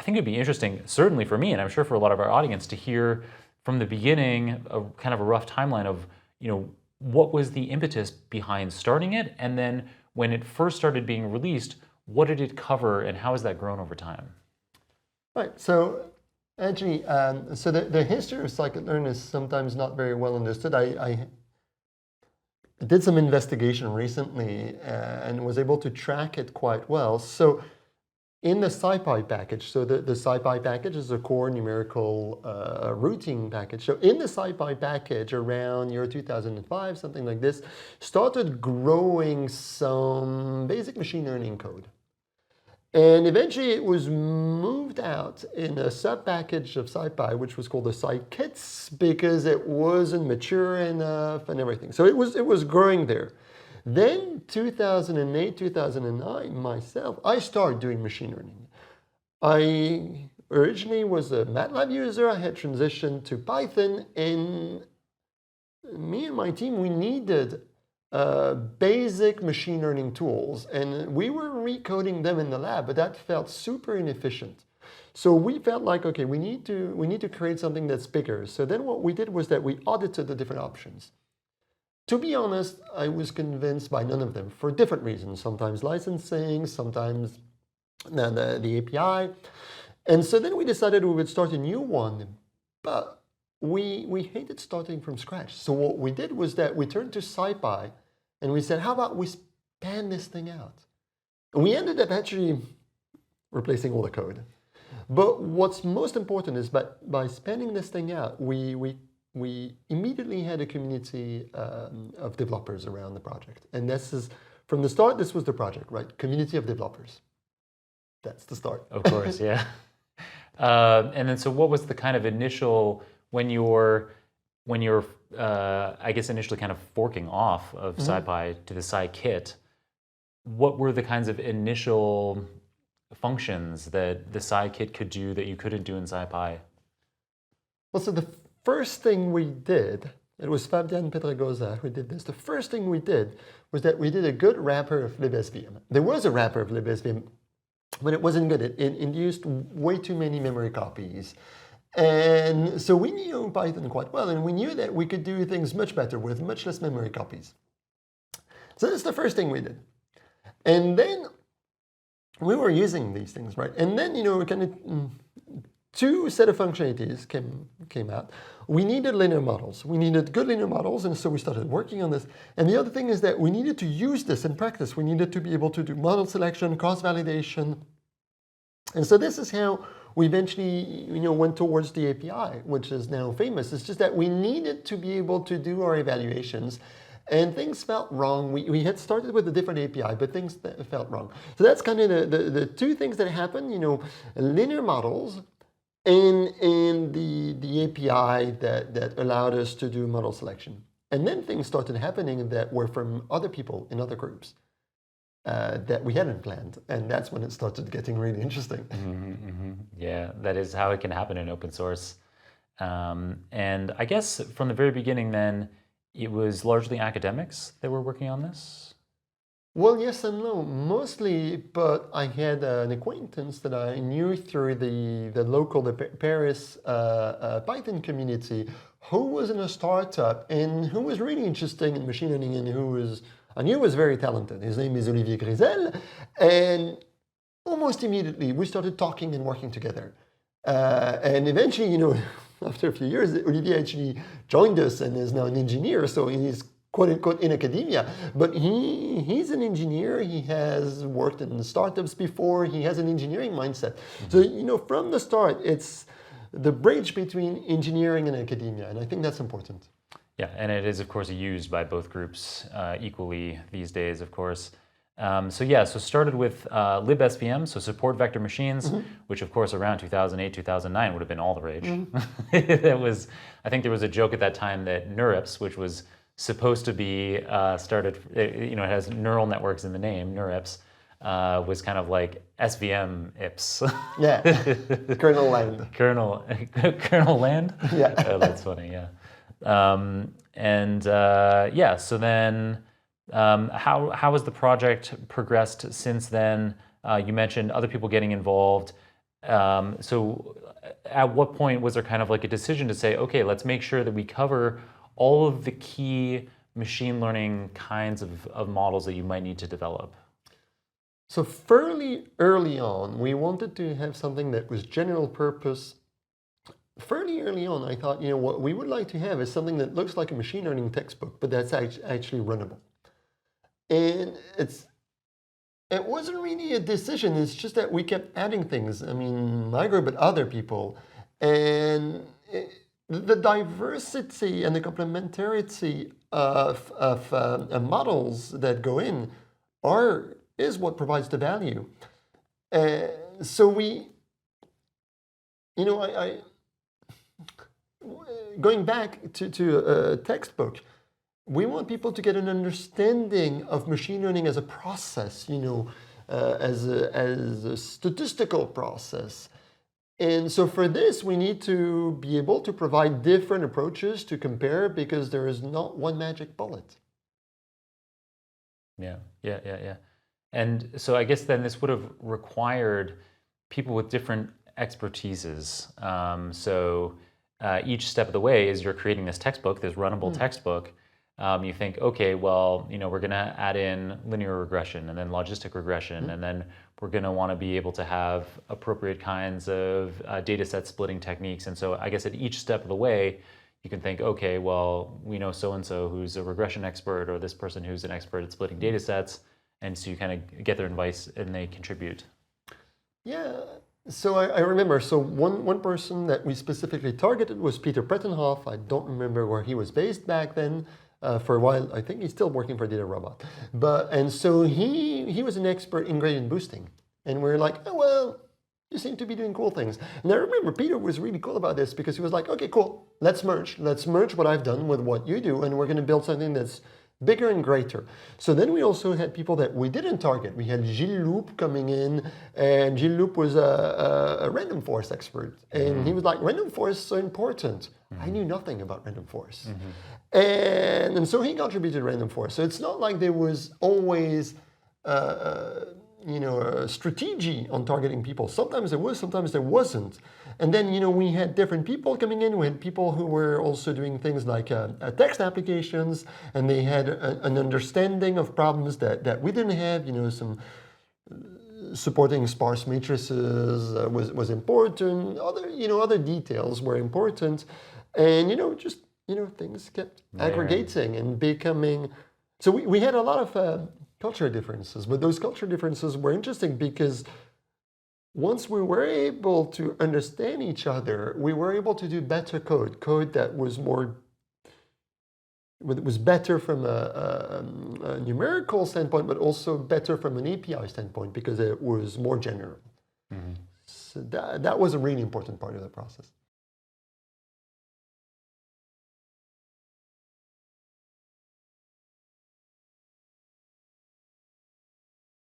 I think it'd be interesting, certainly for me, and I'm sure for a lot of our audience, to hear from the beginning a kind of a rough timeline of, what was the impetus behind starting it, and then when it first started being released, what did it cover, and how has that grown over time? Right. So actually, so the history of scikit-learn is sometimes not very well understood. I did some investigation recently and was able to track it quite well. So in the SciPy package, so the SciPy package is a core numerical routing package. So in the SciPy package around year 2005, something like this, started growing some basic machine learning code. And eventually it was moved out in a sub-package of SciPy, which was called the scikits, because it wasn't mature enough and everything. So it was growing there. Then 2008, 2009, myself, I started doing machine learning. I originally was a MATLAB user. I had transitioned to Python, and me and my team, we needed basic machine learning tools, and we were recoding them in the lab, but that felt super inefficient. So we felt like, okay, we need to create something that's bigger. So then what we did was that we audited the different options. To be honest, I was convinced by none of them for different reasons. Sometimes licensing, sometimes the API. And so then we decided we would start a new one, but we hated starting from scratch. So what we did was that we turned to SciPy and we said, how about we span this thing out? And we ended up actually replacing all the code. But what's most important is by spanning this thing out, we immediately had a community of developers around the project. And this is, from the start, this was the project, right? Community of developers. That's the start. Of course, yeah. And then, so what was the kind of initial, when you're I guess initially kind of forking off of SciPy to the scikit, what were the kinds of initial functions that the scikit could do that you couldn't do in SciPy? Well, so the first thing we did, it was Fabian Pedregosa who did this. The first thing we did was that we did a good wrapper of libsvm. There was a wrapper of libsvm, but it wasn't good. It used way too many memory copies. And so we knew Python quite well, and we knew that we could do things much better with much less memory copies. So that's the first thing we did. And then we were using these things, right? And then, kind of two set of functionalities came out. We needed linear models. We needed good linear models, and so we started working on this. And the other thing is that we needed to use this in practice. We needed to be able to do model selection, cross-validation. And so this is how we eventually went towards the API, which is now famous. It's just that we needed to be able to do our evaluations, and things felt wrong. We had started with a different API, but things felt wrong. So that's kind of the two things that happened, linear models and the API that allowed us to do model selection. And then things started happening that were from other people in other groups that we hadn't planned. And that's when it started getting really interesting. Yeah, that is how it can happen in open source. And I guess from the very beginning then, it was largely academics that were working on this? Well, yes and no. Mostly, but I had an acquaintance that I knew through the local, the Paris Python community, who was in a startup and who was really interested in machine learning and I knew was very talented. His name is Olivier Grisel. And almost immediately, we started talking and working together. And eventually, after a few years, Olivier actually joined us and is now an engineer. So he's quote unquote in academia, but he's an engineer. He has worked in startups before. He has an engineering mindset. So, from the start, it's the bridge between engineering and academia. And I think that's important. Yeah, and it is, of course, used by both groups equally these days, of course. So started with libsvm, so support vector machines, which, of course, around 2008, 2009 would have been all the rage. I think there was a joke at that time that NeurIPS, which was supposed to be started, it has neural networks in the name, NeurIPS, was kind of like SVM IPS. Yeah, kernel land. Kernel land? Yeah. Oh, that's funny, yeah. So then how has the project progressed since then? You mentioned other people getting involved. So at what point was there kind of like a decision to say, okay, let's make sure that we cover all of the key machine learning kinds of models that you might need to develop? So fairly early on, we wanted to have something that was general purpose. Fairly early on, I thought, what we would like to have is something that looks like a machine learning textbook, but that's actually runnable. And it wasn't really a decision. It's just that we kept adding things. I mean, my group, but other people. And the diversity and the complementarity of models that go in is what provides the value. So we, going back to a textbook, we want people to get an understanding of machine learning as a process, as a statistical process. And so for this, we need to be able to provide different approaches to compare because there is not one magic bullet. Yeah. And so I guess then this would have required people with different expertises. So each step of the way is you're creating this textbook, this runnable textbook. You think, okay, well, we're going to add in linear regression and then logistic regression, and then we're going to want to be able to have appropriate kinds of data set splitting techniques. And so I guess at each step of the way, you can think, okay, well, we know so-and-so who's a regression expert or this person who's an expert at splitting data sets. And so you kind of get their advice and they contribute. Yeah. So I remember, one person that we specifically targeted was Peter Prettenhoff. I don't remember where he was based back then. For a while, I think he's still working for Data Robot. And so he was an expert in gradient boosting. And we're like, oh, well, you seem to be doing cool things. And I remember Peter was really cool about this because he was like, okay, cool, let's merge. Let's merge what I've done with what you do, and we're going to build something that's bigger and greater. So then we also had people that we didn't target. We had Gilles Loup coming in, and Gilles Loup was a random forest expert. And he was like, random forest is so important. I knew nothing about random forest. And so he contributed random forest. So it's not like there was always a strategy on targeting people. Sometimes there was, sometimes there wasn't. And then, we had different people coming in. We had people who were also doing things like text applications, and they had an understanding of problems that we didn't have. Some supporting sparse matrices was important. Other details were important. And, things kept aggregating and becoming... So we had a lot of culture differences, but those culture differences were interesting because once we were able to understand each other, we were able to do better code that was better from a numerical standpoint, but also better from an API standpoint because it was more general. So that was a really important part of the process.